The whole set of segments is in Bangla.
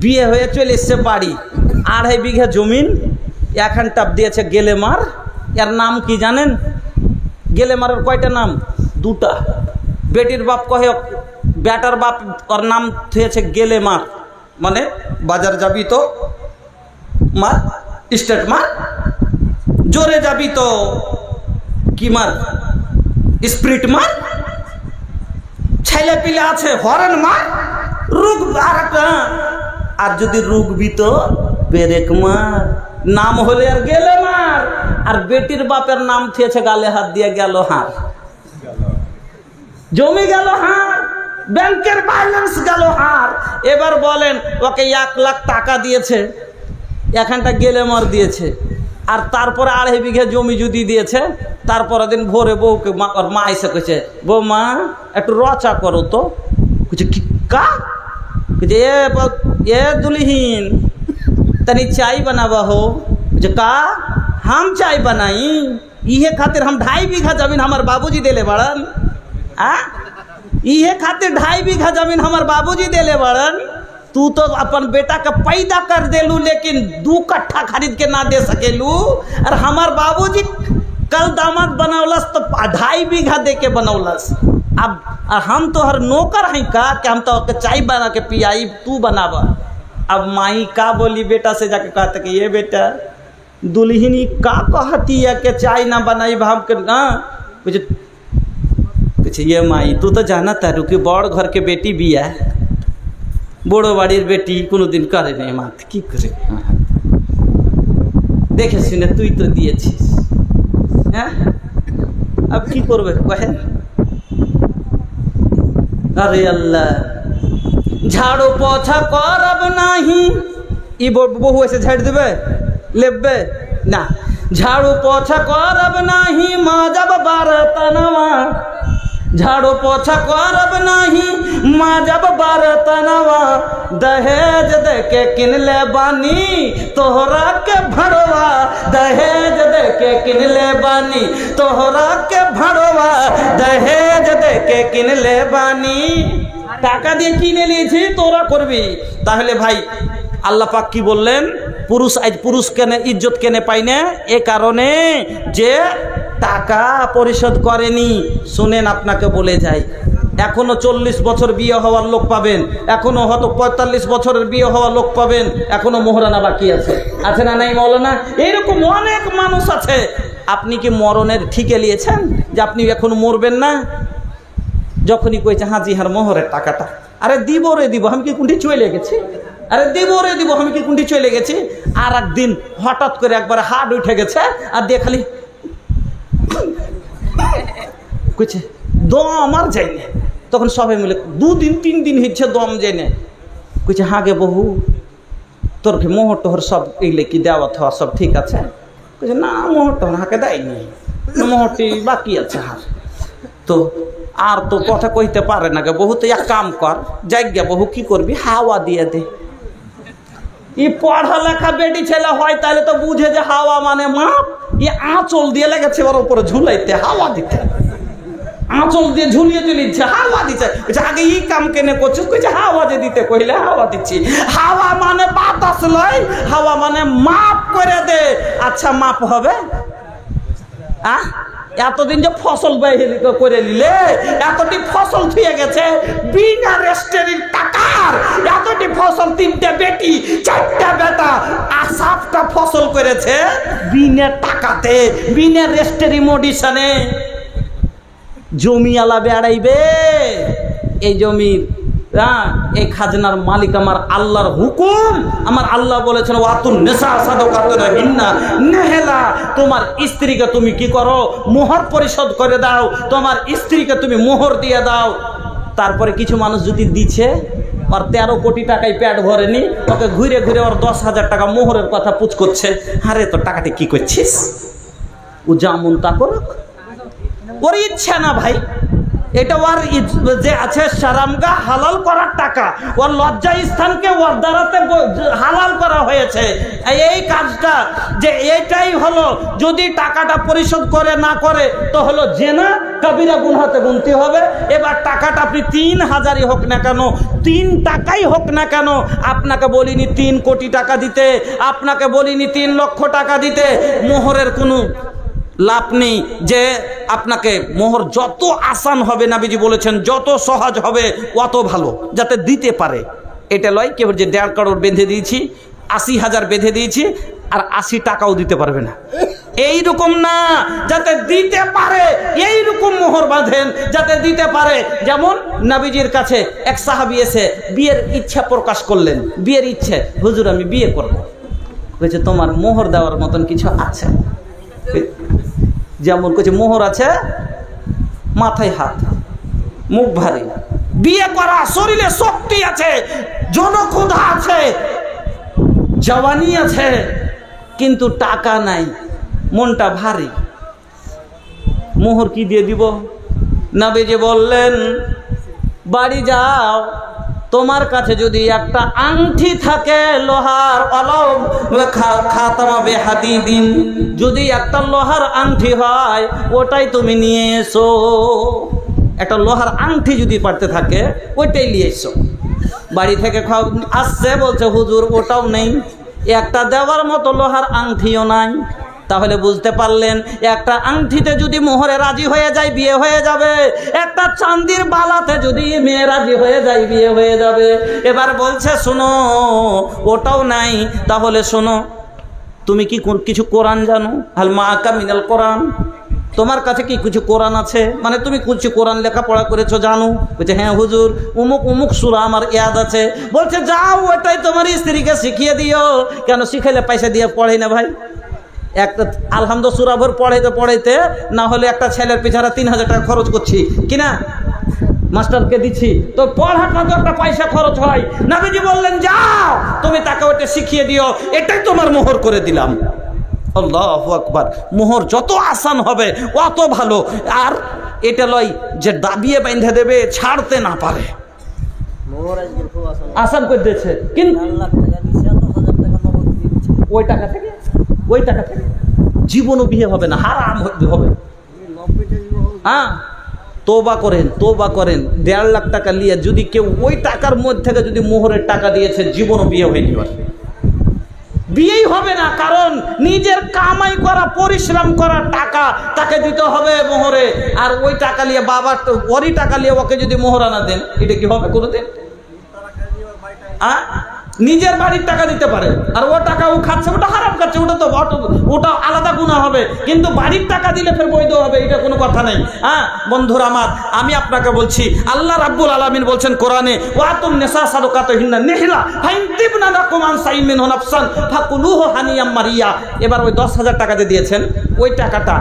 বিয়ে হয়ে চলে এসছে বাড়ি, 2.5 বিঘা জমিন এখন টাপ দিয়েছে গেলেমার। এর নাম কি জানেন? গেলেমারের কয়টা নাম? 2টা। বেটির বাপ কহে, বেটার বাপ ওর নাম থুয়েছে গেলেমার, মানে বাজার যাবি তো মার, স্টেট মার, জোরে যাবি তো কি মার, স্প্রিট মার, ছেলে পিলে আছে হরেন মার, রুগ আর যদি রুগবি তো বেরেক মার। নাম হলে আর গেলে মার। আর বেটির বাপের নাম থিয়েছে গালে হাত দিয়ে গেল হার, জমি গেল হার, ব্যাংকের ব্যালেন্স গেল হার। এবার বলেন ওকে 1 লাখ টাকা দিয়েছে, এখানটা গেলে মার দিয়েছে, আর তারপরে 2.5 বিঘা জমি যদি দিয়েছে, তারপরের দিন ভোরে বউকে ওর মা এসে কেছে, বৌমা একটু রচা করো তো। कुछ का ये दुल्हीन तनी चाय बनावा हो। जो का हम चाय बनाई, इहे खातिर हम 2.5 बीघा जमीन हमार बाबूजी देले बड़न। इहे खातिर 2.5 बीघा जमीन हमार बाबूजी देले बड़न। तू तो अपन बेटा का पैदा कर देलू, लेकिन 2 कट्ठा खरीद के ना दे सकेलू। और हमार बाबूजी कल दामाद बनौलस तो 2.5 बीघा दे के बनौलस। अब हम तो हर नौकर हैं का कि हम तो चाय बना के पियाई, तू बनावा। अब माई का बोली बेटा से जाके कहते कि ये बेटा दुल्हनी का कहती है कि चाय ना बनाई भाव के ना कुछ। ये माई तू तो जाना तारू कि बड़ घर के बेटी भी है, बड़ो बाड़ीर बेटी कोनो दिन करे नहीं मात की करे। देखे सुने तुई तो दिएছিস, হ্যাঁ अब की করবে কহে। अरे अल्लाह झाड़ू पोछा करब नहीं, ई बहु ऐसे झाड़ देवे लेबे ना। झाड़ू पोछा करब नहीं माजब बर्तनवा, झाड़ू पोछा करब नहीं माजब बर्तनवा। दहेज दे के किनले बानी तोहरा के भड़वा, दहेज दे के किनले बानी तोहरा के भड़वा, दहेज दे के किनले बानी। টাকা দিয়ে কিনে নিয়েছি তোরা করবি। তাহলে ভাই আল্লাহ পাক কি বললেন? পুরুষ আজ পুরুষ কেনে ইজ্জত কেনে পাই না? এ কারণে যে টাকা পরিশোধ করেনি। শুনেন আপনাকে বলে যাই, এখনো 40 বছর বিয়ে হওয়ার লোক পাবেন, এখনো হয়তো 45 বছরের বিয়ে হওয়ার লোক পাবেন, এখনো মোহরানা বাকি আছে। আছে না নাই মৌলানা? এইরকম অনেক মানুষ আছে। আপনি কি মরণের ঠিকে নিয়েছেন যে আপনি এখনো মরবেন না? যখনই কইছে হাজি হার মোহরের টাকাটা, আরে দিব রে দিব, আমি কি কুন্ডি চলে গেছি, আরে দিব রে দিব, আমি কি কুন্ডি চলে গেছি। আর একদিন হঠাৎ করে একবার হাট উঠে গেছে আর দিয়ে খালি কইছে দম আর যাই না। তখন সবাই মিলে 2 দিন 3 দিন হচ্ছে দম যাই না। কইছে হ্যাঁ গে বহু, তোর মোহর টোহর সব এগুলো কি দেওয়া থাওয়া সব ঠিক আছে? কইছে না মোহর টোহর হাঁকে দেয়নি, মোহরটি বাকি আছে হার। তো আর তো কথা কইতে পারে না গে বহু, তো এক কাম কর, যাই গে বহু কি করবি, হাওয়া দিয়ে দে। ই পড়া লেখা বেটি ছেলে হয় তাহলে তো বুঝে যে হাওয়া মানে মাপ। ই আঁচল দিয়ে লেগেছে ওর উপরে ঝুলাইতে, হাওয়া দিতে, আঁচল দিয়ে ঝুলিয়ে চলিচ্ছে, হাওয়া দিচ্ছে। আগে ই কাম কেনে করছিস? কইছে হাওয়া যে দিতে কইলে হাওয়া দিচ্ছি। হাওয়া মানে বাতাস লয়, হাওয়া মানে মাপ করে দে। আচ্ছা মাপ হবে? এতদিন যে ফসল বাইরে করে নিলে, এতটি ফসল থুয়ে গেছে বিনা রেস্টেরির টাকার, এতটি ফসল 3টে বেটি 4টা বেটা, আসাফটা ফসল করেছে বিনা টাকাতে, বিনা রেস্টেরি মডিশনে। জমি আলা বেড়াইবে, এই জমির এই খাজনার মালিক আমার আল্লাহর হুকুম। আমার আল্লাহ বলেছেন ওয়াতুন নিসা সাদাকাতুনহিন্না নেহলা, তোমার স্ত্রীকে তুমি কি করো? মোহর পরিশোধ করে দাও, তোমার স্ত্রীকে তুমি মোহর দিয়ে দাও। তারপরে কিছু মানুষ যদি দিচ্ছে, আর 13 কোটি টাকায় পেট ভরেনি, ওকে ঘুরে ঘুরে ওর 10,000 টাকা মোহরের কথা পুছ করছে। আরে তো টাকাটি কি করছিস? ও যেমন তা করুক, ওর ইচ্ছা না ভাই, এটা ওর যে আছে সারামগা হালাল করার টাকা, ওর লজ্জা স্থানকে ওর দ্বারাতে হালাল করা হয়েছে। এই কাজটা যে এইটাই হলো, যদি টাকাটা পরিশোধ করে না করে তো হলো জেনা, কবিরা গুনহাতে গুনতে হবে। এবার টাকাটা আপনি 3000ই হোক না কেন, 3 টাকাই হোক না কেন, আপনাকে বলিনি 3 কোটি টাকা দিতে, আপনাকে বলিনি 3 লক্ষ টাকা দিতে। মোহরের কোনো লাভ নেই। যে আপনাকে মোহর যত আসান হবে, নবীজি বলেছেন যত সহজ হবে অত ভালো, যাতে দিতে পারে। এটা লয় কেউ যে 1.5 কারোর বেঁধে দিয়েছি, 80,000 বেঁধে দিয়েছি আর 80 টাকাও দিতে পারবে না, এইরকম না, যাতে দিতে পারে এইরকম মোহর বাঁধেন, যাতে দিতে পারে। যেমন নবীজির কাছে এক সাহাবী এসে বিয়ের ইচ্ছা প্রকাশ করলেন, বিয়ের ইচ্ছে, হুজুর আমি বিয়ে করব। বলছে তোমার মোহর দেওয়ার মতন কিছু আছে? যেমন কিছু মোহর আছে, মাথায় হাত, মুখ ভারী, বিয়ে করা, শরীরে শক্তি আছে, জনক্ষুধা আছে, জওয়ানি আছে, কিন্তু টাকা নাই, মনটা ভারী, মোহর কি দিয়ে দিব? নবীজি বললেন বাড়ি যাও, তোমার কাছে যদি একটা আংটি থাকে লোহার, যদি একটা লোহার আংটি হয় ওটাই তুমি নিয়ে এসো। একটা লোহার আংটি যদি পারতে থাকে ওইটাই নিয়ে এসো। বাড়ি থেকে আসছে, বলছে হুজুর ওটাও নেই, একটা দেওয়ার মতো লোহার আংটিও নাই। তাহলে বুঝতে পারলেন, একটা আংটিতে যদি মোহরে রাজি হয়ে যায় বিয়ে হয়ে যাবে, একটা চান্দির বালাতে যদি মেয়ে রাজি হয়ে যায় বিয়ে হয়ে যাবে। এবার বলছে শোনো ওটাও নাই, তাহলে শোনো তুমি কি কিছু কোরআন জানো? হাল মাআকা মিনাল কোরআন, তোমার কাছে কি কিছু কোরআন আছে? মানে তুমি কিছু কোরআন লেখাপড়া করেছো জানো? বলছে হ্যাঁ হুজুর অমুক অমুক সূরা আমার ইয়াদ আছে। বলছে যাও ওটাই তোমার স্ত্রীকে শিখিয়ে দিও। কেন শিখাইলে পয়সা দিয়ে পড়ে না ভাই? একটা আলহামদুলিল্লাহ সূরা ভর পড়াইতে না হলে একটা ছেলের পিছনে 3000 টাকা খরচ করছি কিনা, মাস্টারকে দিচ্ছি, তো পড়াটা তো একটা পয়সা খরচ হয়। নবীজি বললেন যাও তুমি তাকে ওটা শিখিয়ে দিও, এটাই তোমার মোহর করে দিলাম। আল্লাহু আকবার। মোহর যত আসান হবে অত ভালো। আর এটা লয় যে দাবিয়ে বেঁধে দেবে, ছাড়তে না পারে। আসান করে দিয়েছে, কিন্তু ওই টাকা থেকে জীবনও বিয়ে হবে না, হারাম হবে। হ্যাঁ তওবা করেন, তওবা করেন। 1.5 লাখ টাকা নিয়ে যদি কেউ ওই টাকার মধ্যে থেকে যদি মোহরের টাকা দিয়েছে, জীবনও বিয়ে হয়নি, বিয়েই হবে না। কারণ নিজের কামাই করা, পরিশ্রম করা টাকা তাকে দিতে হবে মোহরে। আর ওই টাকা নিয়ে বাবার ওরই টাকা নিয়ে ওকে যদি মোহরানা দেন, এটা কি হবে কোনোদিন? নিজের বাড়ির টাকা দিতে পারে আর ও টাকা ও খাচ্ছে, ওটা হারাম খাচ্ছে, ওটা আলাদা গুনাহ হবে। কিন্তু বাড়ির টাকা দিলে ফের বৈধ হবে, এটা কোনো কথা নেই। হ্যাঁ বন্ধুরা আমার, আমি আপনাকে বলছি আল্লাহ রাব্বুল আলামিন বলছেন কোরআনে, ওয়াতুন নিসা সাদাকাতুহিন্না নিহলা ফাইনতিবনা লাকুম আন সাইমিন নাফসান ফাকুলুহু হানিয়াম মারিয়া। এবার ওই 10,000 টাকা দিয়ে দিয়েছেন, ওই টাকাটা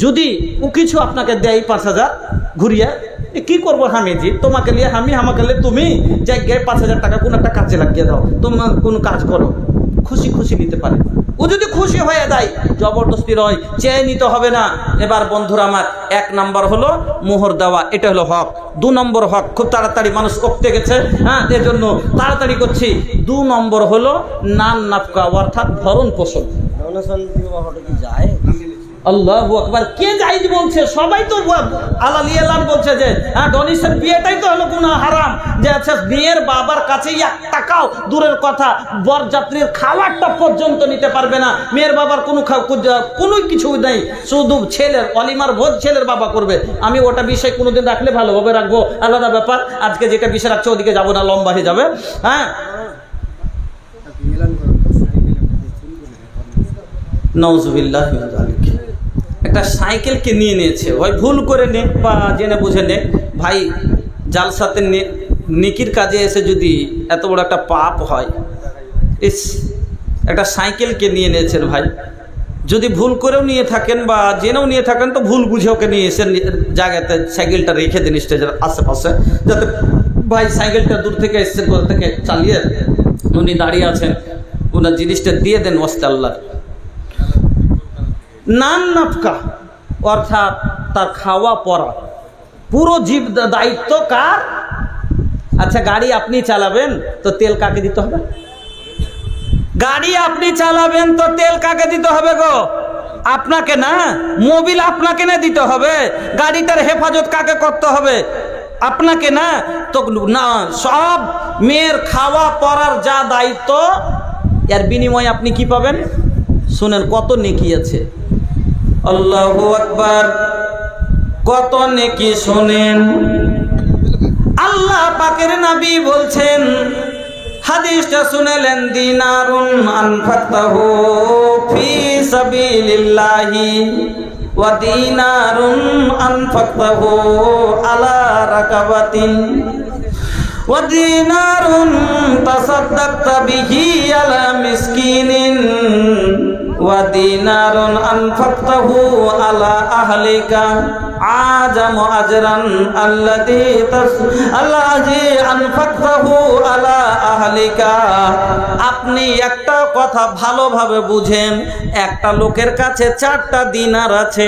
যদি ও কিছু আপনাকে দেয় 5,000 ঘুরিয়ে, কি করবো হামিজি, তোমাকে নিয়ে আমি, আমাকে নিয়ে তুমি, জায়গায় 5,000 টাকা কোন একটা কাজে লাগিয়ে দাও, তোমার কোন কাজ করো, খুশি খুশি নিতে পারে। ও যদি খুশি হয়ে দেয়, জবরদস্তি নয়, চেয়ে নিতে হবে না। এবার বন্ধুরা আমার, 1 নম্বর হলো মোহর দেওয়া, এটা হলো হক। 2 নম্বর হক, খুব তাড়াতাড়ি মানুষ করতে গেছে, হ্যাঁ এজন্য তাড়াতাড়ি করছি। 2 নম্বর হলো নান নাফকা, অর্থাৎ ভরণ পোষণ। আল্লাহু আকবার। কে জায়েজ বলছে? সবাই তো আলালিয়ালান বলছে যে ডোনেশন, বিয়েটাই তো হলো গুনাহ, হারাম। যে আচ্ছা বিয়ের বাবার কাছে 1 টাকাও দূরের কথা, বরযাত্রীর খাবারটা পর্যন্ত নিতে পারবে না। মেয়ের বাবার কোনো কিছু নেই, শুধু ছেলের অলিমার ভোজ ছেলের বাবা করবে। আমি ওটা বিষয় কোনোদিন রাখলে ভালোভাবে রাখবো, আলাদা ব্যাপার। আজকে যেটা বিষয় রাখছে ওদিকে যাবো না, লম্বা হয়ে যাবে। হ্যাঁ নাউজুবিল্লাহ মিন যালিক। একটা সাইকেলকে নিয়ে নিয়েছে, হয় ভুল করে নে বা জেনে বুঝে নে ভাই, জালসাতে নেকির কাজে এসে যদি এত বড় একটা পাপ হয়। একটা সাইকেলকে নিয়ে নিয়েছেন ভাই, যদি ভুল করেও নিয়ে থাকেন বা জেনেও নিয়ে থাকেন, তো ভুল বুঝে ওকে নিয়ে এসে জায়গাতে সাইকেলটা রেখে দিন স্টেজের আশেপাশে, যাতে ভাই সাইকেলটা দূর থেকে এসছে, কোথা থেকে চালিয়ে উনি দাঁড়িয়ে আছেন, ওনার জিনিসটা দিয়ে দেন ওয়াস্তে আল্লাহ। নান নাফকা অর্থাৎ তার খাওয়া পরা, পুরো জীব দায়িত্ব কার? আচ্ছা, গাড়ি আপনি চালাবেন তো তেল কাকে দিতে হবে? গাড়ি আপনি চালাবেন তো তেল কাকে দিতে হবে গো? আপনাকে না। মোবিল আপনাকে না দিতে হবে। গাড়িটার হেফাজত কাকে করতে হবে? আপনাকে না। তো না, সব মেয়ের খাওয়া পরার যা দায়িত্ব, এর বিনিময়ে আপনি কি পাবেন? শুনেন কত নেকি আছে। আল্লাহু আকবার, কত নেকি শুনেন। আল্লাহ পাকের নবী বলছেন, হাদিসটা শুনেলেন, দিনারুন আনফাকতাহু ফি সাবিলিল্লাহি ওয়া দিনারুন আনফাকতাহু আলা রাকাবাতিন ওয়া দিনারুন তাসাদ্দাকতা বিহি আলা মিসকিনিন ওয়া দিনারুন আনফাকতাহু আলা আহলিকা আযামু আজরান আল্লাযী আনফাকতাহু আলা আহলিকা। আপনি একটা কথা ভালোভাবে বুঝেন, একটা লোকের কাছে 4টা দিনার আছে।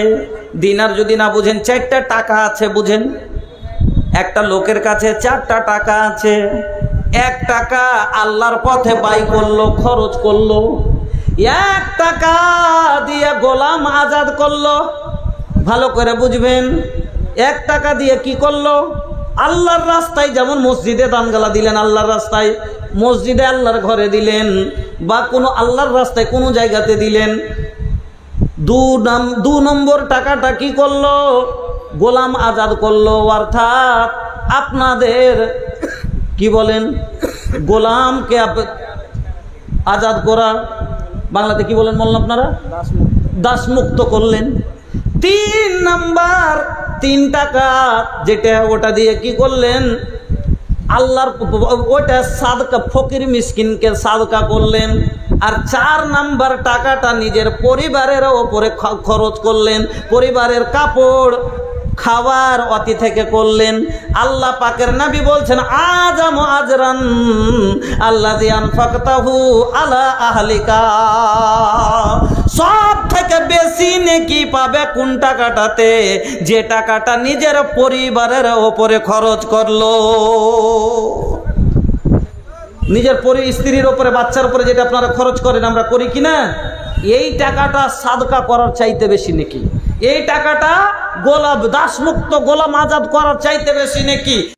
দিনার যদি না বুঝেন, 4টা টাকা আছে বুঝেন। একটা লোকের কাছে 4টা টাকা আছে। 1 টাকা আল্লাহর পথে ব্যয় করলো, খরচ করলো। 1 টাকা দিয়ে গোলাম আজাদ করলো। ভালো করে বুঝবেন, 1 টাকা দিয়ে কি করলো? আল্লাহর রাস্তায়, যেমন মসজিদে দানগালা দিলেন, আল্লাহর রাস্তায়, মসজিদে আল্লাহর ঘরে দিলেন, বা কোনো আল্লাহর রাস্তায় কোনো জায়গাতে দিলেন। 2 নম্বর টাকাটা কি করলো? গোলাম আজাদ করলো। অর্থাৎ আপনাদের কি বলেন, গোলামকে আজাদ করা, বাংলাতে কি বলেন বললেন আপনারা? দাসমুক্ত করলেন। 3 নাম্বার 3 টাকা যেটা, ওটা দিয়ে কি করলেন? আল্লাহর ওটা সাদকা, ফকির মিসকিনকে সাদকা করলেন। আর 4 নাম্বার টাকাটা নিজের পরিবারের ওপরে খরচ করলেন। পরিবারের কাপড় খাবার অতি থেকে করলেন। আল্লাহ পাকের নবী বলছেন, আযামু আজরান আল্লাযী আনফাকতাহু আলা আহলিকা। সব থেকে বেশি নেকি পাবে কোন টাকাটাতে? যে টাকাটা নিজের পরিবারের ওপরে খরচ করলো। নিজের স্ত্রীর ওপরে, বাচ্চার উপরে যেটা আপনারা খরচ করেন, আমরা করি কিনা? এই টাকাটা সাদকা করার চাইতে বেশি নেকি। এই টাকাটা গোলাম দাসমুক্ত, গোলাম আজাদ করার চাইতে বেশি নেকি।